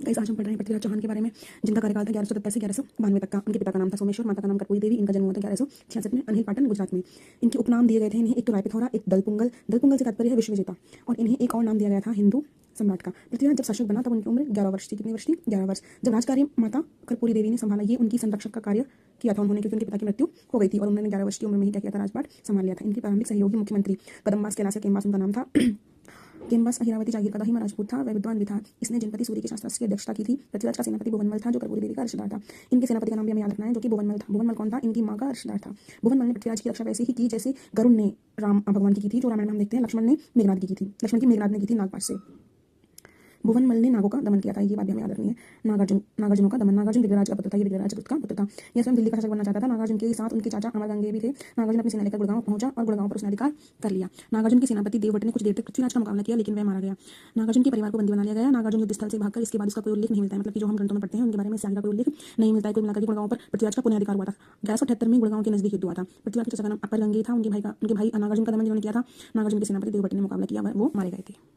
Guys आज हम पढ़ रहे हैं पृथ्वीराज चौहान के बारे में, जिनका कार्यकाल था 1170 से 1192 तक का। उनके पिता का नाम था सोमेश्वर, माता का नाम कर्पूरी देवी। इनका जन्म हुआ था 1166 में अनहिल पाटन गुजरात में। इनके उपनाम दिए गए थे इन्हें, एक तो रायपिथौरा, एक दलपुंगल। दलपुंगल से तात्पर्य है विश्व विजेता। और इन्हें एक और नाम दिया गया था हिंदू सम्राट का। पृथ्वीराज जब शासक बना तब उनकी उम्र 11 वर्ष थी। कितनी वर्ष थी? 11 वर्ष। जब राजकार्य माता कर्पूरी देवी ने संभाला, ये उनकी संरक्षक का कार्य किया था उन्होंने, क्योंकि उनके पिता की मृत्यु हो गई थी और उन्होंने 11 वर्ष की उम्र में ही क्या किया था? राजपाट संभाल लिया था। इनके प्रारंभिक सहयोगी मुख्यमंत्री कदम्बास कैलास केम्बास उनका नाम था। केम्बास अहिरावती जागीर का दाहिमा राजपूत था, वह विद्वान भी था। इसने जनपति सूर्य के शास्त्र की अध्यक्षता की थी। पृथ्वीराज का सेनापति भुवनमल था, जो कर्पूरी देवी का रिश्तेदार था। इनके सेनापति का नाम भी हमें याद रखना है, जो कि भुवनमल था। भुवनमल कौन था? इनकी माँ का रिश्तेदार था। भुवनमल ने पृथ्वीराज की रक्षा वैसे ही की जैसे गरुड़ ने राम भगवान की थी, जो रामायण में हम देखते हैं। लक्ष्मण की मेघनाद ने की थी नागपाश से। भुवनमल ने नागों का दमन किया था, ये बात भी हमें याद रखनी है। नागार्जुनों का दमन। नागार्जुन विग्रहराज का पुत्र था, ये विग्रहराज का पुत्र था। यह स्वयं दिल्ली का शासक बनना चाहता था। नागार्जुन के साथ उनके चाचा अमरगंगे भी थे। नागार्जुन अपनी सेना लेकर गुड़गांव पहुंचा और गुड़गांव पर उसने अधिकार कर लिया। नागार्जुन के सेनापति देववट ने कुछ देर तक पृथ्वीराज का मुकाबला किया, लेकिन वह मारा गया। नागार्जुन के परिवार को बंदी बना लिया गया। नागार्जुन युद्ध स्थल से भागकर इसके बाद उसका कोई उल्लेख नहीं मिलता है, मतलब कि जो हम ग्रंथों में पढ़ते हैं उनके बारे में इससे आगे का कोई उल्लेख नहीं मिलता है। कुल मिलाकर गुड़गांव पर पृथ्वीराज का पुनः अधिकार हुआ था। 1178 में गुड़गांव के नजदीक युद्ध हुआ था। पृथ्वीराज के चाचा का नाम अपरगंगे था। उनके भाई नागार्जुन का दमन जिन्होंने किया था। नागार्जुन के सेनापति देववट ने मुकाबला किया, वो मारे गए थे।